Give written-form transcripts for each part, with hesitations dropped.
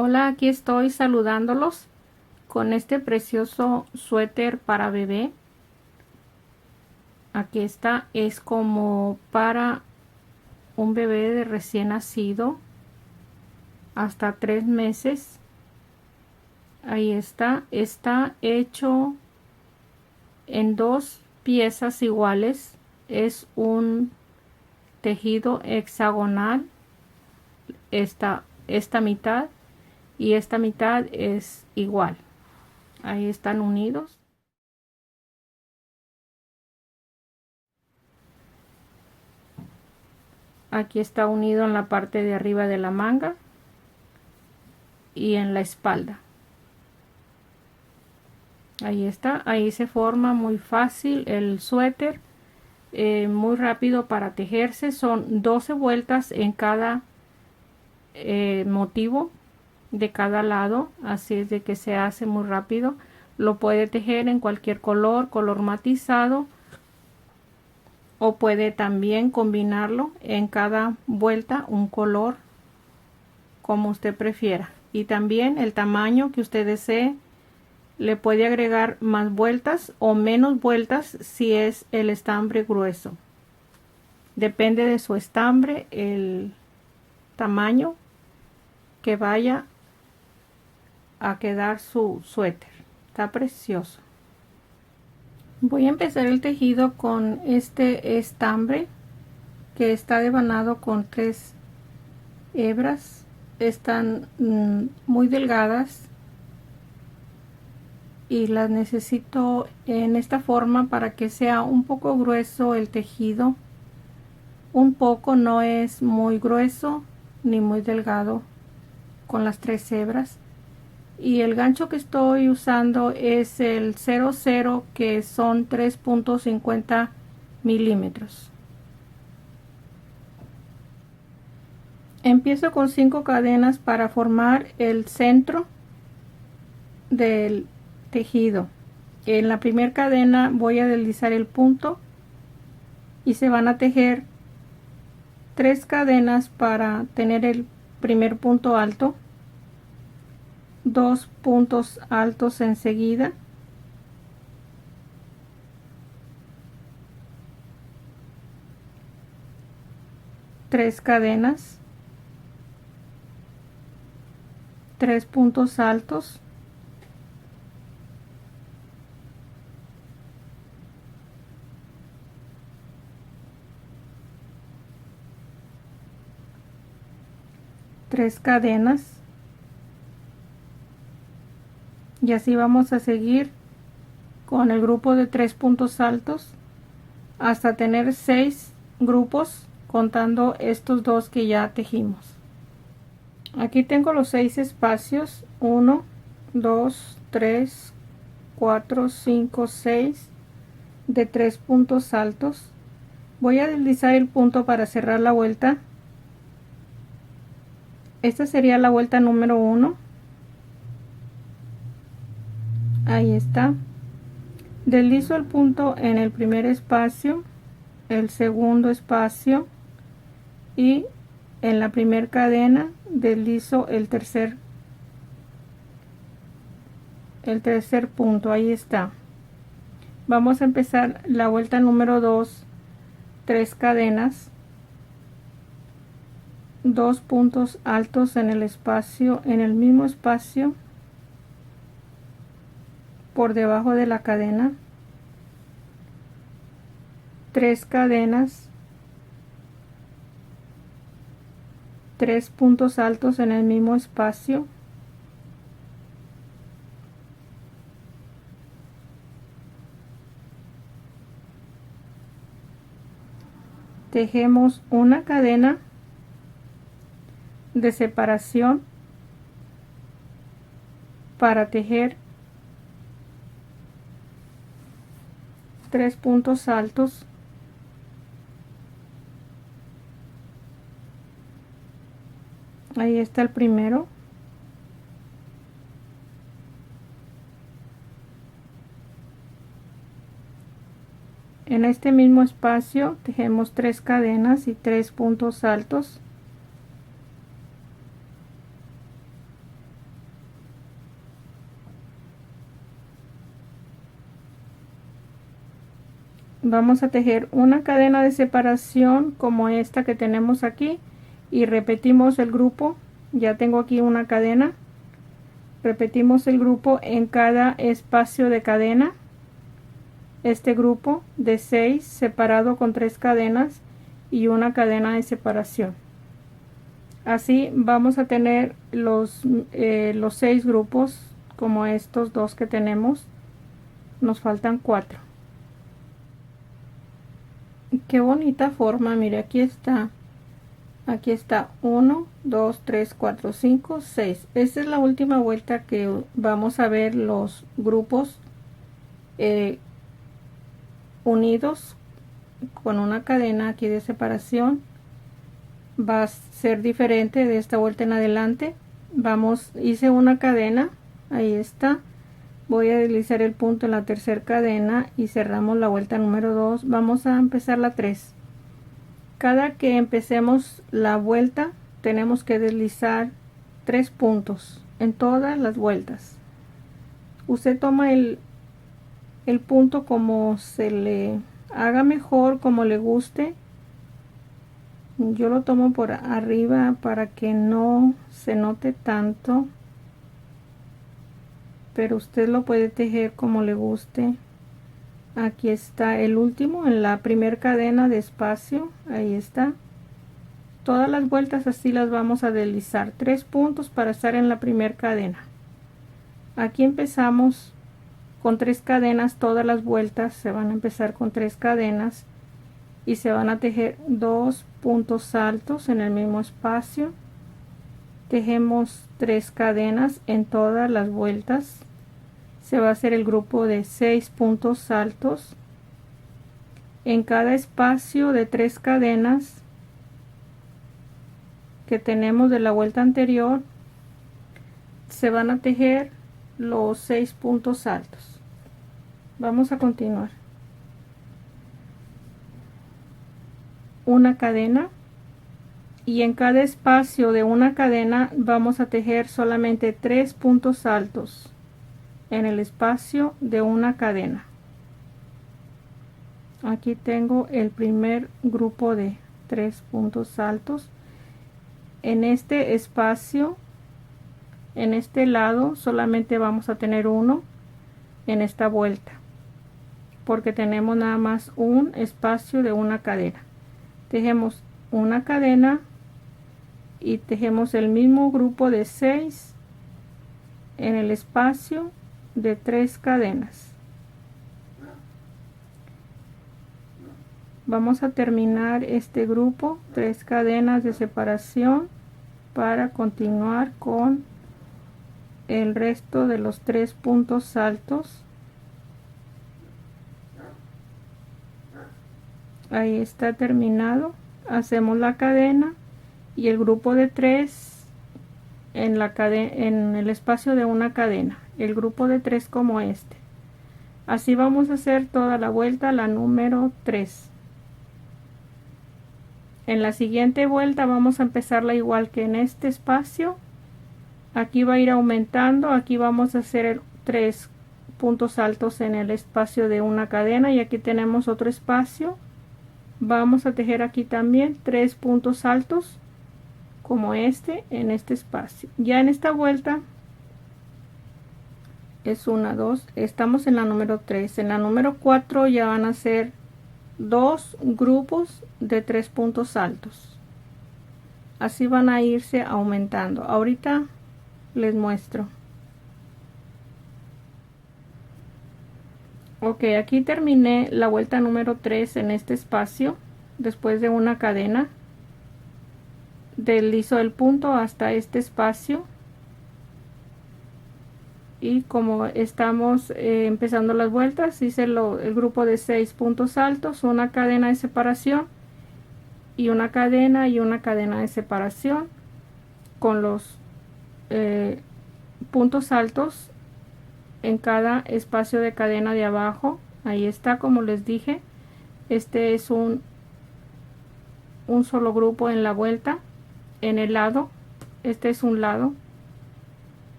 Hola, aquí estoy saludándolos con este precioso suéter para bebé. Aquí está, es como para un bebé de recién nacido hasta 3 meses. Ahí está hecho en dos piezas iguales. Es un tejido hexagonal, esta mitad y esta mitad es igual. Ahí están unidos. Aquí está unido en la parte de arriba de la manga y en la espalda. Ahí está, ahí se forma muy fácil el suéter, muy rápido para tejerse. Son 12 vueltas en cada motivo de cada lado, así es de que se hace muy rápido. Lo puede tejer en cualquier color matizado, o puede también combinarlo en cada vuelta un color como usted prefiera, y también el tamaño que usted desee. Le puede agregar más vueltas o menos vueltas si es el estambre grueso. Depende de su estambre el tamaño que vaya a quedar su suéter. Está precioso. Voy a empezar el tejido con este estambre que está devanado con 3 hebras. Están muy delgadas y las necesito en esta forma para que sea un poco grueso el tejido. Un poco, no es muy grueso ni muy delgado, con las 3 hebras. Y el gancho que estoy usando es el 00, que son 3.50 milímetros. Empiezo con 5 cadenas para formar el centro del tejido. En la primera cadena voy a deslizar el punto y se van a tejer 3 cadenas para tener el primer punto alto, 2 puntos altos enseguida, tres cadenas, 3 puntos altos, tres cadenas, y así vamos a seguir con el grupo de 3 puntos altos hasta tener 6 grupos, contando estos dos que ya tejimos. Aquí tengo los 6 espacios: 1, 2, 3, 4, 5, 6 de 3 puntos altos. Voy a deslizar el punto para cerrar la vuelta. Esta sería la vuelta número 1. Ahí está. Deslizo el punto en el primer espacio, el segundo espacio, y en la primera cadena deslizo el tercer punto. Ahí está. Vamos a empezar la vuelta número 2, 3 cadenas, 2 puntos altos en el espacio, en el mismo espacio por debajo de la cadena, 3 cadenas, 3 puntos altos en el mismo espacio, tejemos una cadena de separación para tejer 3 puntos altos, ahí está el primero, en este mismo espacio tejemos 3 cadenas y 3 puntos altos, vamos a tejer una cadena de separación como esta que tenemos aquí y repetimos el grupo. Ya tengo aquí una cadena, repetimos el grupo en cada espacio de cadena, este grupo de 6 separado con 3 cadenas y una cadena de separación. Así vamos a tener los 6 grupos como estos dos que tenemos. Nos faltan 4. Qué bonita forma, mire, aquí está 1 2 3 4 5 6. Esta es la última vuelta que vamos a ver los grupos unidos con una cadena aquí de separación. Va a ser diferente de esta vuelta en adelante. Hice una cadena, ahí está. Voy a deslizar el punto en la tercera cadena y cerramos la vuelta número 2. Vamos a empezar la 3. Cada que empecemos la vuelta tenemos que deslizar 3 puntos en todas las vueltas. Usted toma el punto como se le haga mejor, como le guste. Yo lo tomo por arriba para que no se note tanto, pero usted lo puede tejer como le guste. Aquí está el último en la primera cadena de espacio, ahí está. Todas las vueltas así las vamos a deslizar 3 puntos para estar en la primera cadena. Aquí empezamos con 3 cadenas, todas las vueltas se van a empezar con 3 cadenas y se van a tejer 2 puntos altos en el mismo espacio. Tejemos 3 cadenas en todas las vueltas. Se va a hacer el grupo de 6 puntos altos. En cada espacio de 3 cadenas que tenemos de la vuelta anterior, se van a tejer los 6 puntos altos. Vamos a continuar. Una cadena, y en cada espacio de una cadena vamos a tejer solamente 3 puntos altos en el espacio de una cadena. Aquí tengo el primer grupo de 3 puntos altos. En este espacio, en este lado, solamente vamos a tener uno en esta vuelta, porque tenemos nada más un espacio de una cadena. Tejemos una cadena y tejemos el mismo grupo de 6 en el espacio de 3 cadenas. Vamos a terminar este grupo, 3 cadenas de separación, para continuar con el resto de los 3 puntos altos. Ahí está terminado. Hacemos la cadena y el grupo de 3 en el espacio de una cadena, el grupo de 3 como este. Así vamos a hacer toda la vuelta, la número 3. En la siguiente vuelta vamos a empezarla igual que en este espacio. Aquí va a ir aumentando. Aquí vamos a hacer 3 puntos altos en el espacio de una cadena y aquí tenemos otro espacio. Vamos a tejer aquí también 3 puntos altos como este en este espacio. Ya en esta vuelta es 1, 2, estamos en la número 3. En la número 4 ya van a ser 2 grupos de 3 puntos altos. Así van a irse aumentando. Ahorita les muestro. Ok, aquí terminé la vuelta número 3 en este espacio. Después de una cadena, deslizo el punto hasta este espacio. Y como estamos empezando las vueltas, hice el grupo de 6 puntos altos, una cadena de separación y una cadena de separación con los puntos altos en cada espacio de cadena de abajo. Ahí está, como les dije, este es un solo grupo en la vuelta. En el lado, este es un lado.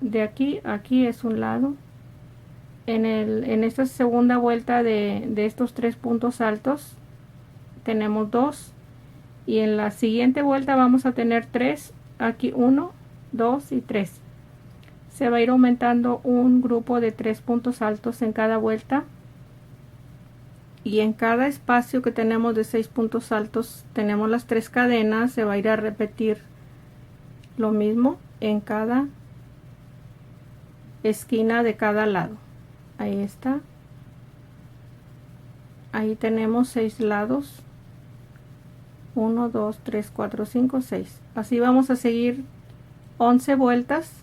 De aquí a aquí es un lado en esta segunda vuelta de estos 3 puntos altos tenemos 2, y en la siguiente vuelta vamos a tener 3, aquí 1, 2 y 3. Se va a ir aumentando un grupo de 3 puntos altos en cada vuelta, y en cada espacio que tenemos de 6 puntos altos tenemos las 3 cadenas. Se va a ir a repetir lo mismo en cada esquina de cada lado. Ahí está, ahí tenemos 6 lados, 1, 2, 3, 4, 5, 6. Así vamos a seguir 11 vueltas.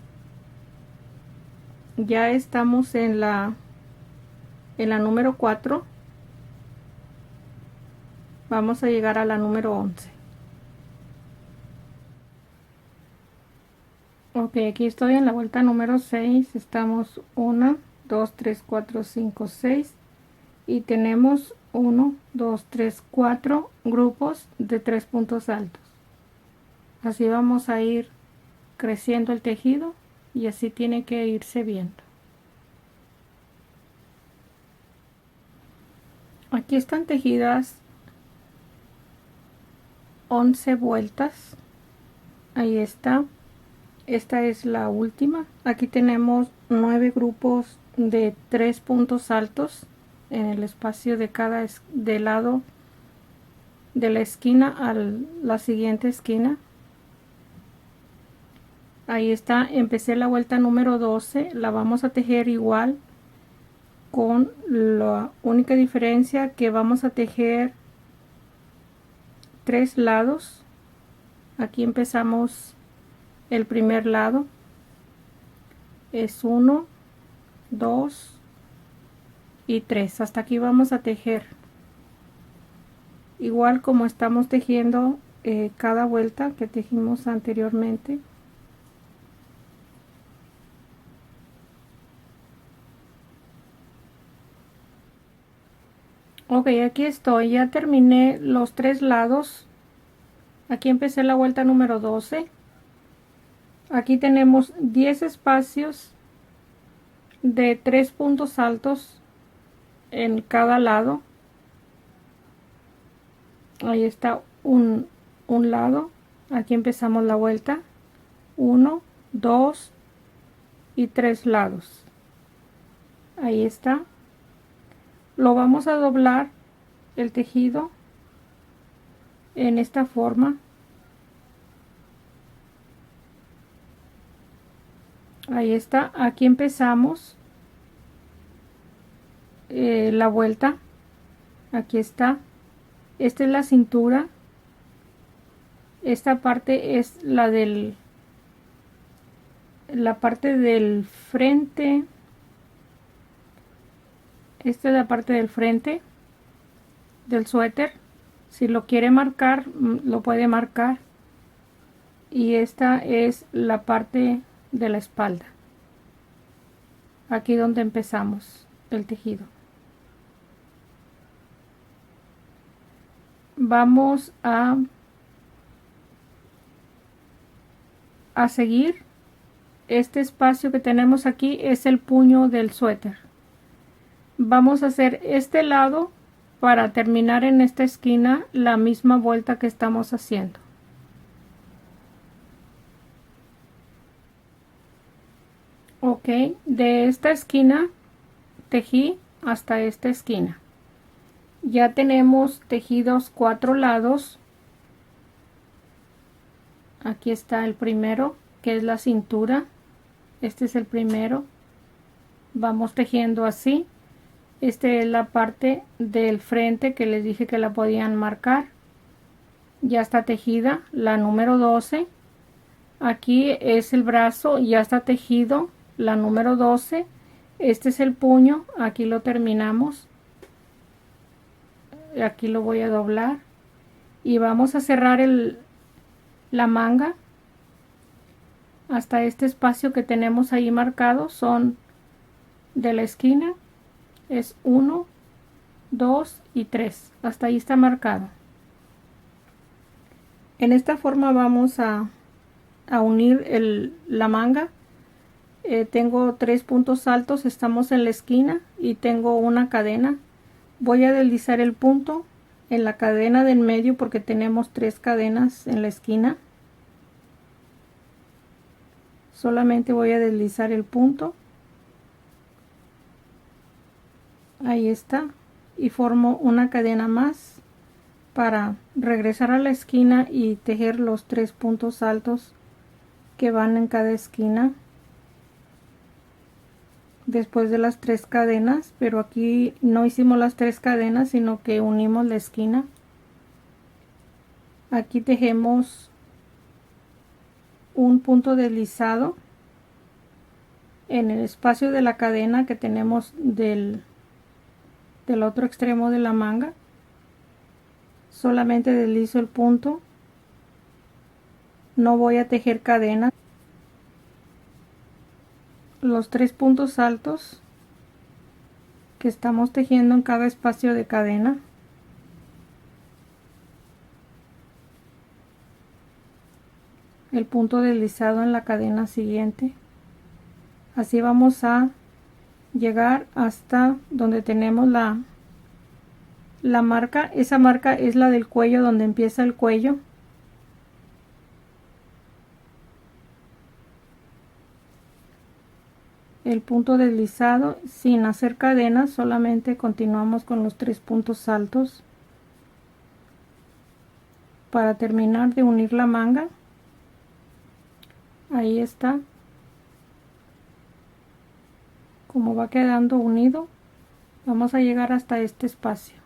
Ya estamos en la número 4. Vamos a llegar a la número 11. Ok, aquí estoy en la vuelta número 6. Estamos 1, 2, 3, 4, 5, 6. Y tenemos 1, 2, 3, 4 grupos de 3 puntos altos. Así vamos a ir creciendo el tejido, y así tiene que irse viendo. Aquí están tejidas 11 vueltas. Ahí está. Esta es la última. Aquí tenemos 9 grupos de 3 puntos altos en el espacio de cada del lado de la esquina a la siguiente esquina. Ahí está. Empecé la vuelta número 12. La vamos a tejer igual, con la única diferencia que vamos a tejer 3 lados. Aquí empezamos el primer lado, es 1, 2 y 3. Hasta aquí vamos a tejer igual como estamos tejiendo cada vuelta que tejimos anteriormente. Ok, aquí estoy, ya terminé los 3 lados. Aquí empecé la vuelta número 12. Aquí tenemos 10 espacios de 3 puntos altos en cada lado. Ahí está un lado. Aquí empezamos la vuelta. 1, 2 y 3 lados. Ahí está. Lo vamos a doblar el tejido en esta forma. Ahí está. Aquí empezamos la vuelta. Aquí está. Esta es la cintura. Esta parte es la parte del frente. Esta es la parte del frente del suéter. Si lo quiere marcar, lo puede marcar. Y esta es la parte de la espalda. Aquí donde empezamos el tejido. Vamos a seguir. Este espacio que tenemos aquí es el puño del suéter. Vamos a hacer este lado para terminar en esta esquina la misma vuelta que estamos haciendo. Ok, de esta esquina tejí hasta esta esquina. Ya tenemos tejidos 4 lados. Aquí está el primero, que es la cintura. Este es el primero. Vamos tejiendo así. Esta es la parte del frente que les dije que la podían marcar. Ya está tejida la número 12. Aquí es el brazo, ya está tejido la número 12. Este es el puño, aquí lo terminamos. Aquí lo voy a doblar y vamos a cerrar la manga hasta este espacio que tenemos ahí marcado. Son de la esquina, es 1, 2 y 3. Hasta ahí está marcado. En esta forma vamos a unir la manga tengo 3 puntos altos, estamos en la esquina y tengo una cadena. Voy a deslizar el punto en la cadena del medio porque tenemos 3 cadenas en la esquina. Solamente voy a deslizar el punto, ahí está, y formo una cadena más para regresar a la esquina y tejer los 3 puntos altos que van en cada esquina después de las 3 cadenas, pero aquí no hicimos las 3 cadenas sino que unimos la esquina. Aquí tejemos un punto deslizado en el espacio de la cadena que tenemos del otro extremo de la manga. Solamente deslizo el punto, no voy a tejer cadena. Los 3 puntos altos que estamos tejiendo en cada espacio de cadena, el punto deslizado en la cadena siguiente. Así vamos a llegar hasta donde tenemos la marca. Esa marca es la del cuello, donde empieza el cuello. El punto deslizado sin hacer cadenas, solamente continuamos con los 3 puntos altos para terminar de unir la manga. Ahí está como va quedando unido. Vamos a llegar hasta este espacio.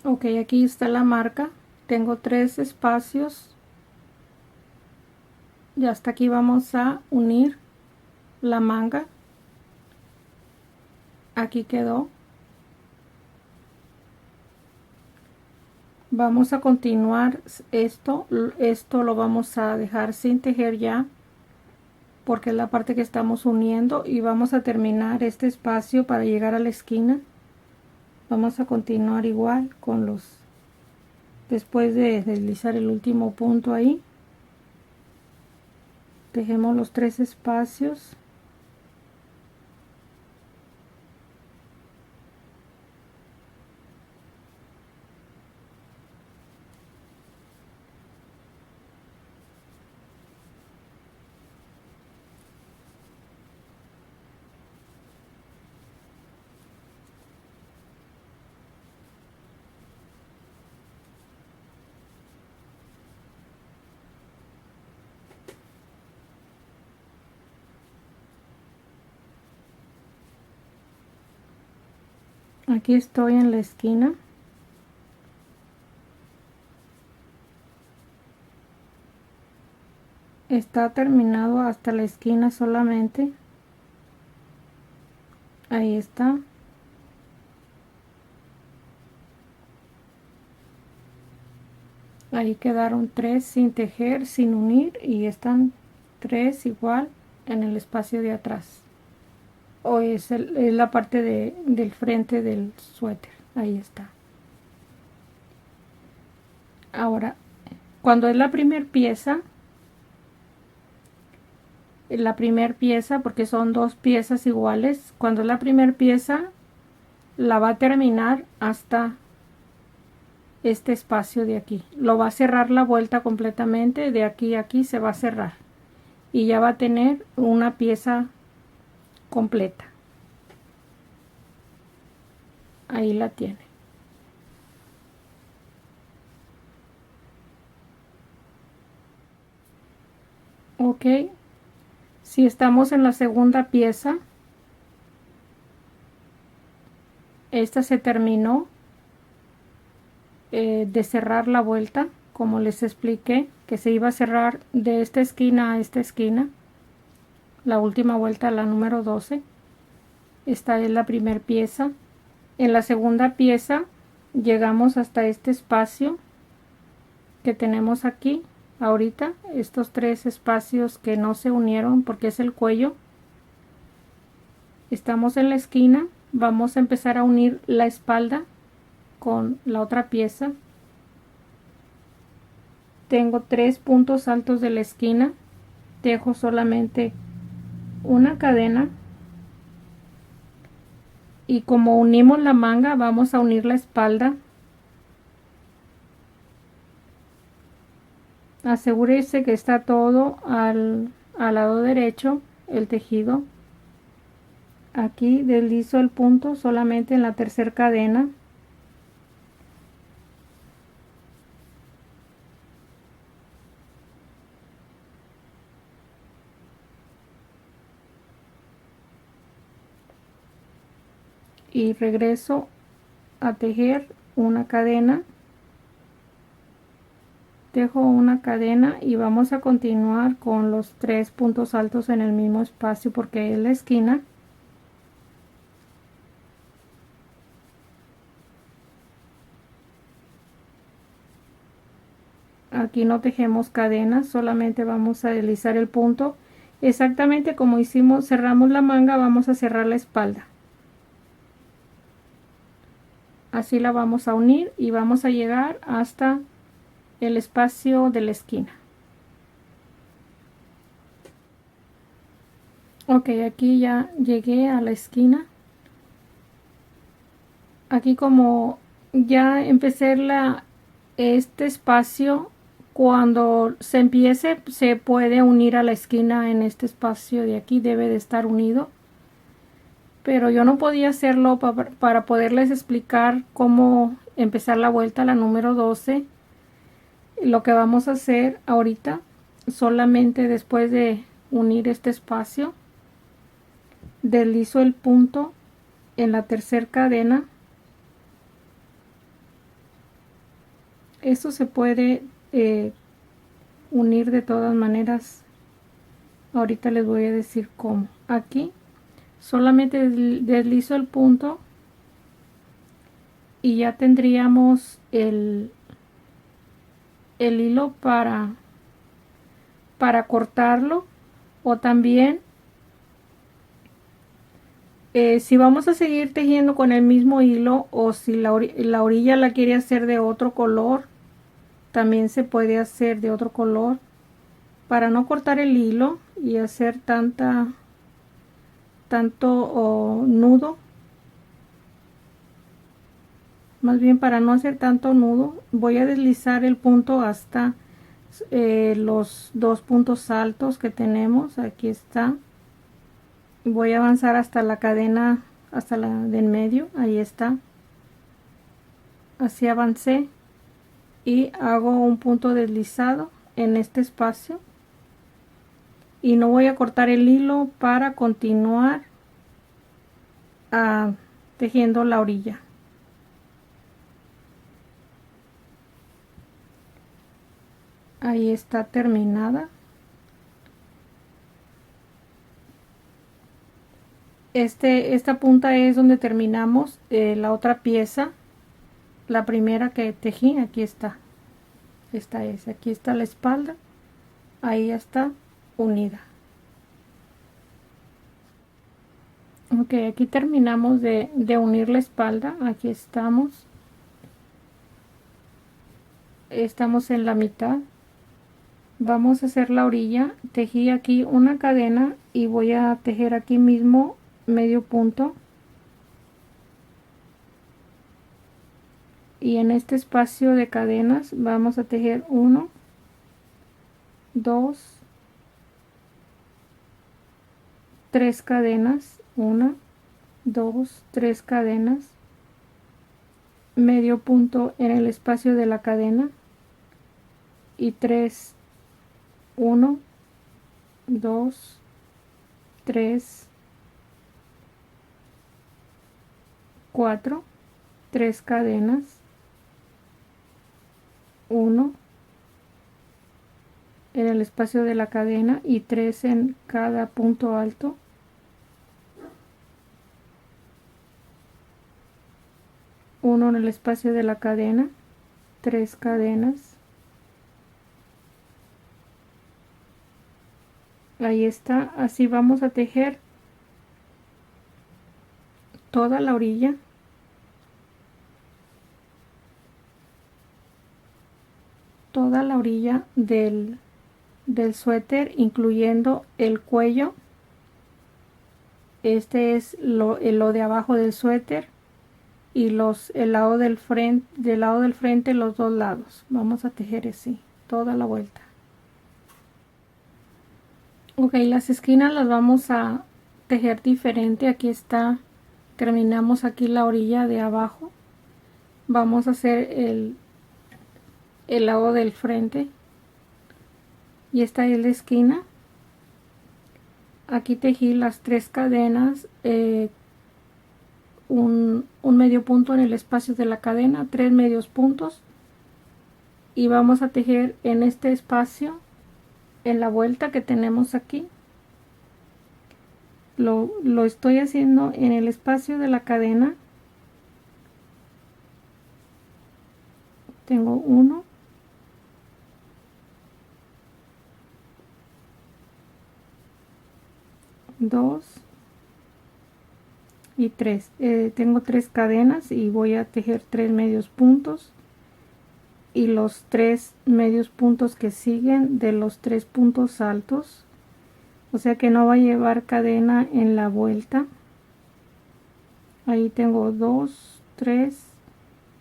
Ok, aquí está la marca, tengo 3 espacios y hasta aquí vamos a unir la manga. Aquí quedó. Vamos a continuar esto lo vamos a dejar sin tejer ya porque es la parte que estamos uniendo, y vamos a terminar este espacio para llegar a la esquina. Vamos a continuar igual con los, después de deslizar el último punto ahí, tejemos los 3 espacios. Aquí estoy en la esquina. Está terminado hasta la esquina solamente. Ahí está. Ahí quedaron 3 sin tejer, sin unir, y están 3 igual en el espacio de atrás. O es la parte del frente del suéter. Ahí está. Ahora, cuando es la primera pieza, porque son 2 piezas iguales, cuando es la primera pieza, la va a terminar hasta este espacio de aquí. Lo va a cerrar la vuelta completamente, de aquí a aquí se va a cerrar. Y ya va a tener una pieza completa. Ahí la tiene. Ok, si estamos en la segunda pieza, esta se terminó de cerrar la vuelta, como les expliqué, que se iba a cerrar de esta esquina a esta esquina, la última vuelta, la número 12. Esta es la primera pieza. En la segunda pieza llegamos hasta este espacio que tenemos aquí ahorita, estos 3 espacios que no se unieron porque es el cuello. Estamos en la esquina, vamos a empezar a unir la espalda con la otra pieza. tengo 3 puntos altos de la esquina, tejo solamente una cadena y como unimos la manga vamos a unir la espalda. Asegúrese que está todo al lado derecho el tejido. Aquí deslizo el punto solamente en la tercera cadena. Y regreso a tejer una cadena, tejo una cadena y vamos a continuar con los 3 puntos altos en el mismo espacio porque es la esquina. Aquí no tejemos cadenas, solamente vamos a deslizar el punto exactamente como hicimos, cerramos la manga, vamos a cerrar la espalda. Así la vamos a unir y vamos a llegar hasta el espacio de la esquina. Ok, aquí ya llegué a la esquina. Aquí como ya empecé este espacio, cuando se empiece se puede unir a la esquina en este espacio de aquí, debe de estar unido. Pero yo no podía hacerlo para poderles explicar cómo empezar la vuelta, la número 12. Lo que vamos a hacer ahorita, solamente después de unir este espacio, deslizo el punto en la tercera cadena. Esto se puede unir de todas maneras. Ahorita les voy a decir cómo. Aquí solamente deslizo el punto y ya tendríamos el hilo para cortarlo. O también si vamos a seguir tejiendo con el mismo hilo o si la orilla la quiere hacer de otro color, también se puede hacer de otro color para no cortar el hilo y hacer tanto nudo. Más bien para no hacer tanto nudo, voy a deslizar el punto hasta los 2 puntos altos que tenemos. Aquí está. Voy a avanzar hasta la cadena, hasta la del medio. Ahí está. Así avancé y hago un punto deslizado en este espacio. Y no voy a cortar el hilo para continuar tejiendo la orilla. Ahí está terminada. Esta punta es donde terminamos la otra pieza, la primera que tejí. Aquí está. Esta es. Aquí está la espalda. Ahí está unida. Ok, aquí terminamos de unir la espalda. Aquí estamos. Estamos en la mitad. Vamos a hacer la orilla. Tejí aquí una cadena y voy a tejer aquí mismo medio punto. Y en este espacio de cadenas vamos a tejer 1, 2, 3 cadenas, 1, 2, 3 cadenas, medio punto en el espacio de la cadena y 3, 1, 2, 3, 4, 3 cadenas, 1 en el espacio de la cadena y 3 en cada punto alto. Uno en el espacio de la cadena, 3 cadenas. Ahí está. Así vamos a tejer toda la orilla. toda la orilla del suéter, incluyendo el cuello. Este es lo de abajo del suéter, y el lado del frente, los dos lados. Vamos a tejer así toda la vuelta. Ok, las esquinas las vamos a tejer diferente. Aquí está, terminamos aquí la orilla de abajo. Vamos a hacer el lado del frente, y esta es la esquina. Aquí tejí las 3 cadenas, un medio punto en el espacio de la cadena, 3 medios puntos, y vamos a tejer en este espacio, en la vuelta que tenemos aquí. Lo estoy haciendo en el espacio de la cadena. Tengo 1, 2 y 3. Tengo 3 cadenas y voy a tejer 3 medios puntos, y los 3 medios puntos que siguen de los 3 puntos altos, o sea que no va a llevar cadena en la vuelta. Ahí tengo 2, 3,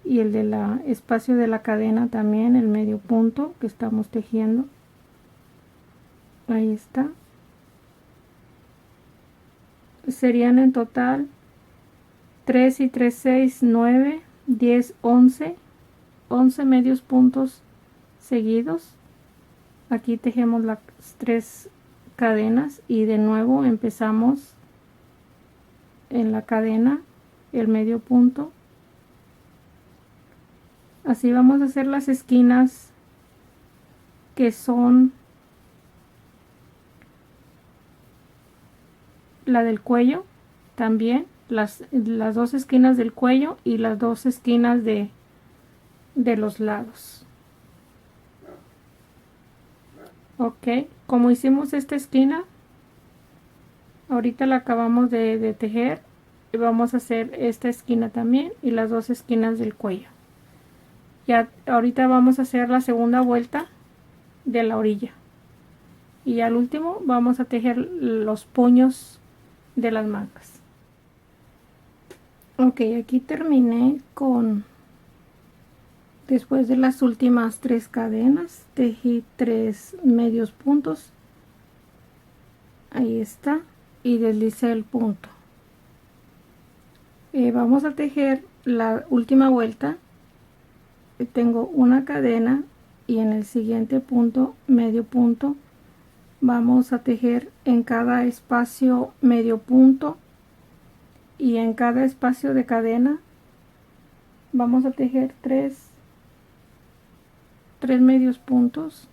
y el de la espacio de la cadena también, el medio punto que estamos tejiendo. Ahí está. Serían en total 3 y 3, 6, 9, 10, 11 medios puntos seguidos. Aquí tejemos las 3 cadenas y de nuevo empezamos en la cadena el medio punto. Así vamos a hacer las esquinas, que son la del cuello, también las 2 esquinas del cuello y las 2 esquinas de los lados. Ok, como hicimos esta esquina, ahorita la acabamos de tejer, y vamos a hacer esta esquina también y las 2 esquinas del cuello. Ya ahorita vamos a hacer la segunda vuelta de la orilla, y al último vamos a tejer los puños de las mangas. Ok, aquí terminé con, después de las últimas 3 cadenas, tejí 3 medios puntos. Ahí está, y deslicé el punto. Vamos a tejer la última vuelta. Tengo una cadena, y en el siguiente punto, medio punto, vamos a tejer en cada espacio medio punto, y en cada espacio de cadena vamos a tejer 3 medios puntos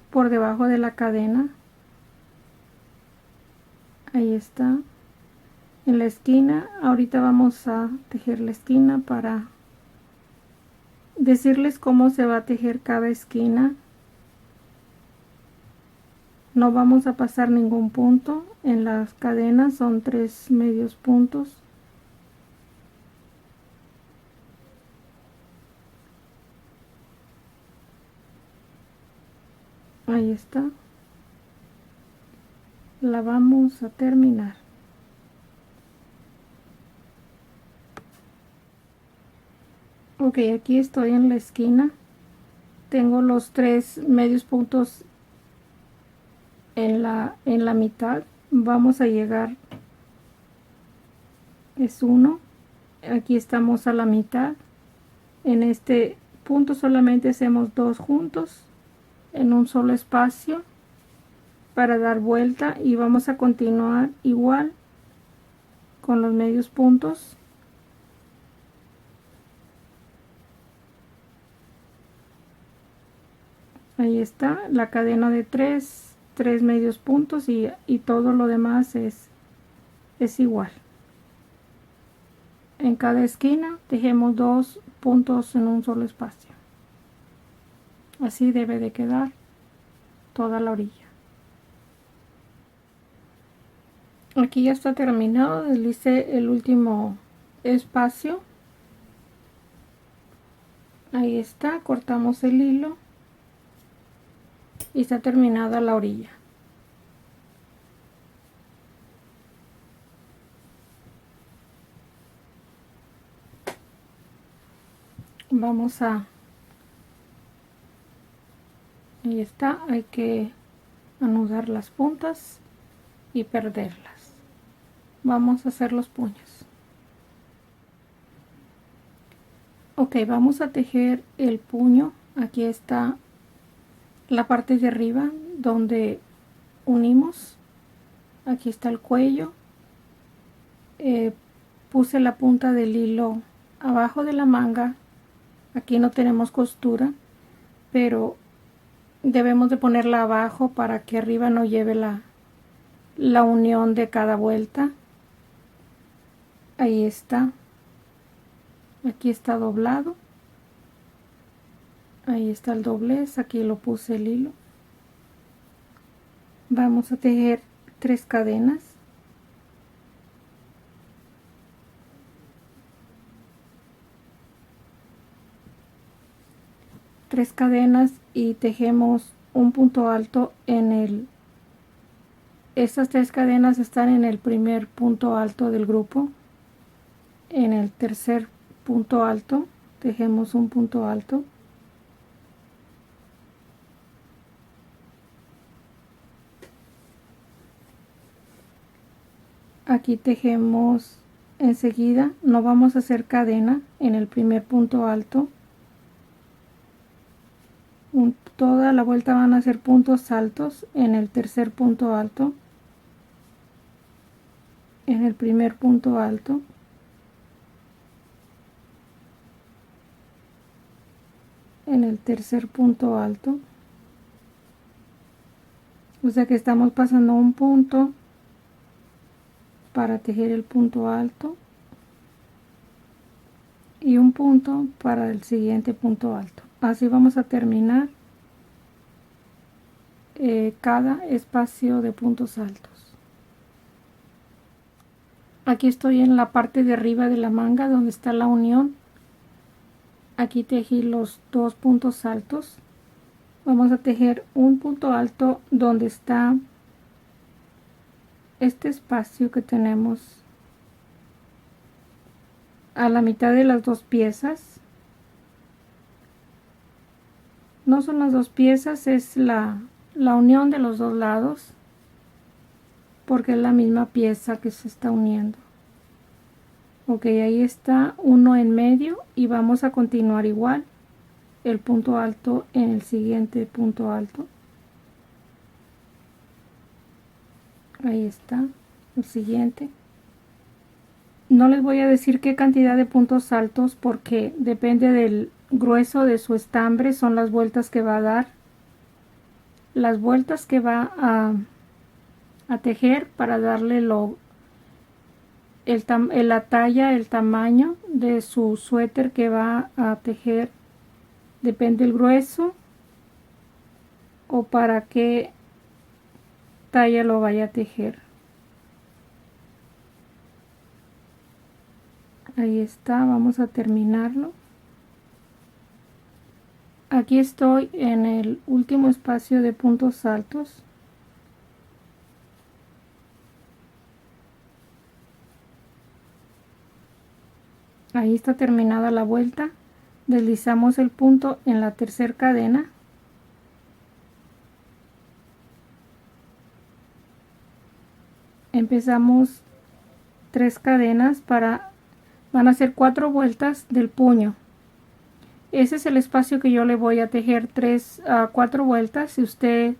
por debajo de la cadena. Ahí está. En la esquina, ahorita vamos a tejer la esquina para decirles cómo se va a tejer cada esquina. No vamos a pasar ningún punto. En las cadenas son 3 medios puntos. Ahí está. La vamos a terminar. Ok, aquí estoy en la esquina. Tengo los 3 medios puntos en la mitad. Vamos a llegar, es 1. Aquí estamos a la mitad. En este punto solamente hacemos 2 juntos en un solo espacio para dar vuelta, y vamos a continuar igual con los medios puntos. Ahí está la cadena de 3 medios puntos, y todo lo demás es igual. En cada esquina tejemos 2 puntos en un solo espacio. Así debe de quedar toda la orilla. Aquí ya está terminado. Deslice el último espacio Ahí está, cortamos el hilo y está terminada la orilla. Vamos a, ahí está, hay que anudar las puntas y perderlas. Vamos a hacer los puños. Ok, vamos a tejer el puño. Aquí está la parte de arriba donde unimos. Aquí está el cuello. Puse la punta del hilo abajo de la manga. Aquí no tenemos costura, pero debemos de ponerla abajo para que arriba no lleve la unión de cada vuelta. Ahí está. Aquí está doblado. Ahí está el doblez. Aquí lo puse el hilo. Vamos a tejer 3 cadenas. Tres cadenas y tejemos un punto alto en el. Estas 3 cadenas están en el primer punto alto del grupo. En el tercer punto alto tejemos un punto alto. Aquí tejemos enseguida, no vamos a hacer cadena en el primer punto alto. Toda la vuelta van a ser puntos altos en el tercer punto alto, en el primer punto alto, en el tercer punto alto. O sea que estamos pasando un punto para tejer el punto alto y un punto para el siguiente punto alto. Así vamos a terminar cada espacio de puntos altos. Aquí estoy en la parte de arriba de la manga donde está la unión. Aquí tejí los 2 puntos altos. Vamos a tejer un punto alto donde está este espacio que tenemos a la mitad de las 2 piezas. No son las 2 piezas, es la unión de los 2 lados, porque es la misma pieza que se está uniendo. Ok, ahí está uno en medio y vamos a continuar igual el punto alto en el siguiente punto alto. Ahí está el siguiente. No les voy a decir qué cantidad de puntos altos porque depende del grueso de su estambre, son las vueltas que va a dar. Las vueltas que va a tejer para darle la talla, el tamaño de su suéter que va a tejer, depende del grueso o para qué talla lo vaya a tejer. Ahí está, vamos a terminarlo. Aquí estoy en el último espacio de puntos altos. Ahí está terminada la vuelta. Deslizamos el punto en la tercera cadena. Empezamos 3 cadenas van a ser 4 vueltas del puño. Ese es el espacio que yo le voy a tejer 3 a 4 vueltas. Si usted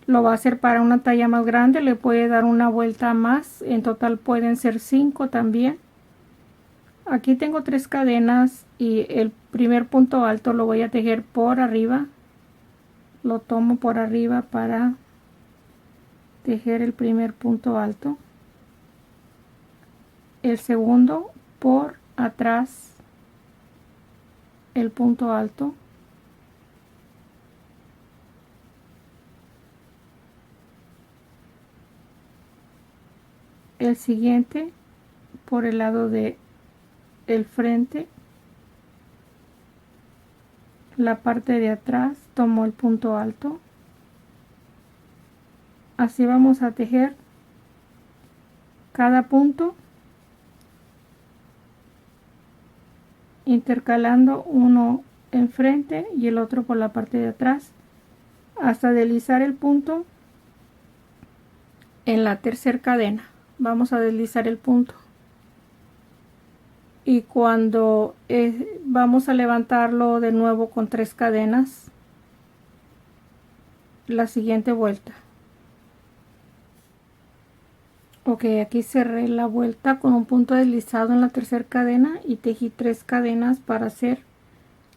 lo va a hacer para una talla más grande, le puede dar una vuelta más. En total pueden ser 5 también. Aquí tengo 3 cadenas y el primer punto alto lo voy a tejer por arriba. Lo tomo por arriba para tejer el primer punto alto. El segundo por atrás, el punto alto. El siguiente por el lado de el frente. la parte de atrás, tomo el punto alto. Así vamos a tejer cada punto, intercalando uno enfrente y el otro por la parte de atrás, hasta deslizar el punto en la tercera cadena. Vamos a deslizar el punto y cuando vamos a levantarlo de nuevo con 3 cadenas la siguiente vuelta. Ok, aquí cerré la vuelta con un punto deslizado en la tercera cadena y tejí 3 cadenas para hacer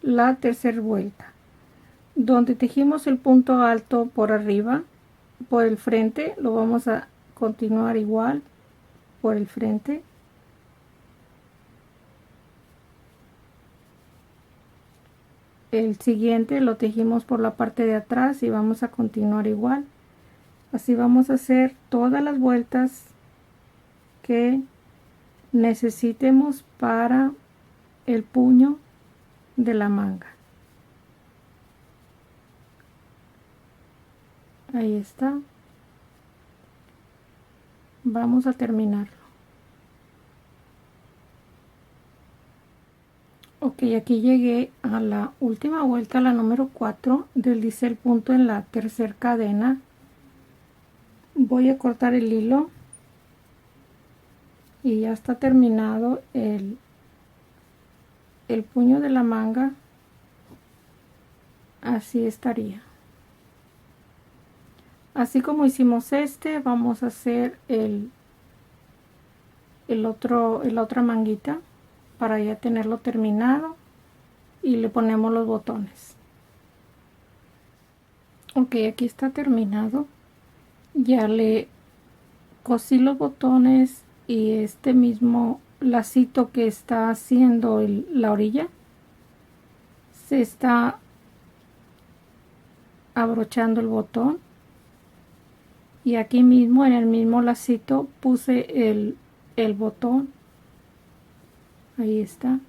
la tercera vuelta. Donde tejimos el punto alto por arriba, por el frente, lo vamos a continuar igual por el frente. El siguiente lo tejimos por la parte de atrás y vamos a continuar igual. Así vamos a hacer todas las vueltas que necesitemos para el puño de la manga. Ahí está. Vamos a terminarlo. Ok, aquí llegué a la última vuelta, la número 4. Deslicé el punto en la tercera cadena. Voy a cortar el hilo y ya está terminado el puño de la manga. Así estaría. Así como hicimos vamos a hacer la otra manguita para ya tenerlo terminado y le ponemos los botones. Ok, aquí está terminado. Ya le cosí los botones y este mismo lacito que está haciendo la orilla se está abrochando el botón, y aquí mismo en el mismo lacito puse el botón. Ahí está.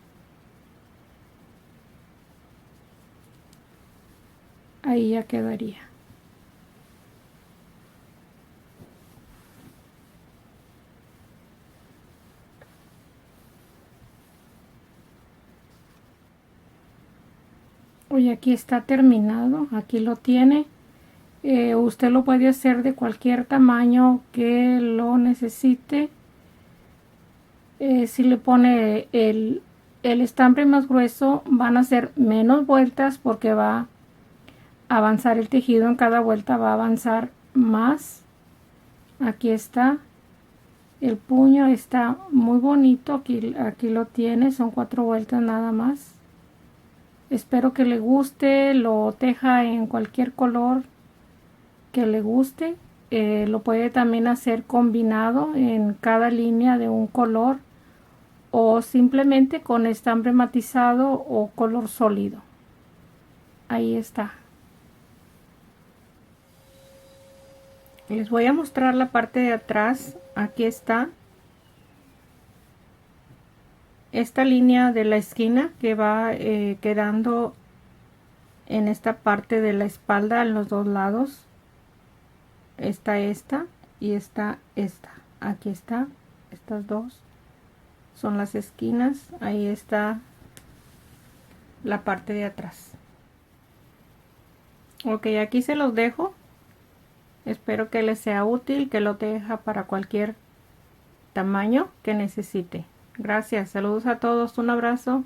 Ahí ya quedaría. Hoy aquí está terminado. Aquí lo tiene. Usted lo puede hacer de cualquier tamaño que lo necesite. Si le pone el estambre más grueso, van a ser menos vueltas porque va a avanzar el tejido. En cada vuelta va a avanzar más. Aquí está. El puño está muy bonito. Aquí lo tiene. Son 4 vueltas nada más. Espero que le guste. Lo teja en cualquier color que le guste. Lo puede también hacer combinado en cada línea de un color, o simplemente con estambre matizado o color sólido. Ahí está. Les voy a mostrar la parte de atrás. Aquí está esta línea de la esquina que va quedando en esta parte de la espalda en los dos lados. Está esta y está esta. Aquí está. Estas dos son las esquinas. Ahí está la parte de atrás. Ok, aquí se los dejo. Espero que les sea útil, que lo teja para cualquier tamaño que necesite. Gracias, saludos a todos, un abrazo.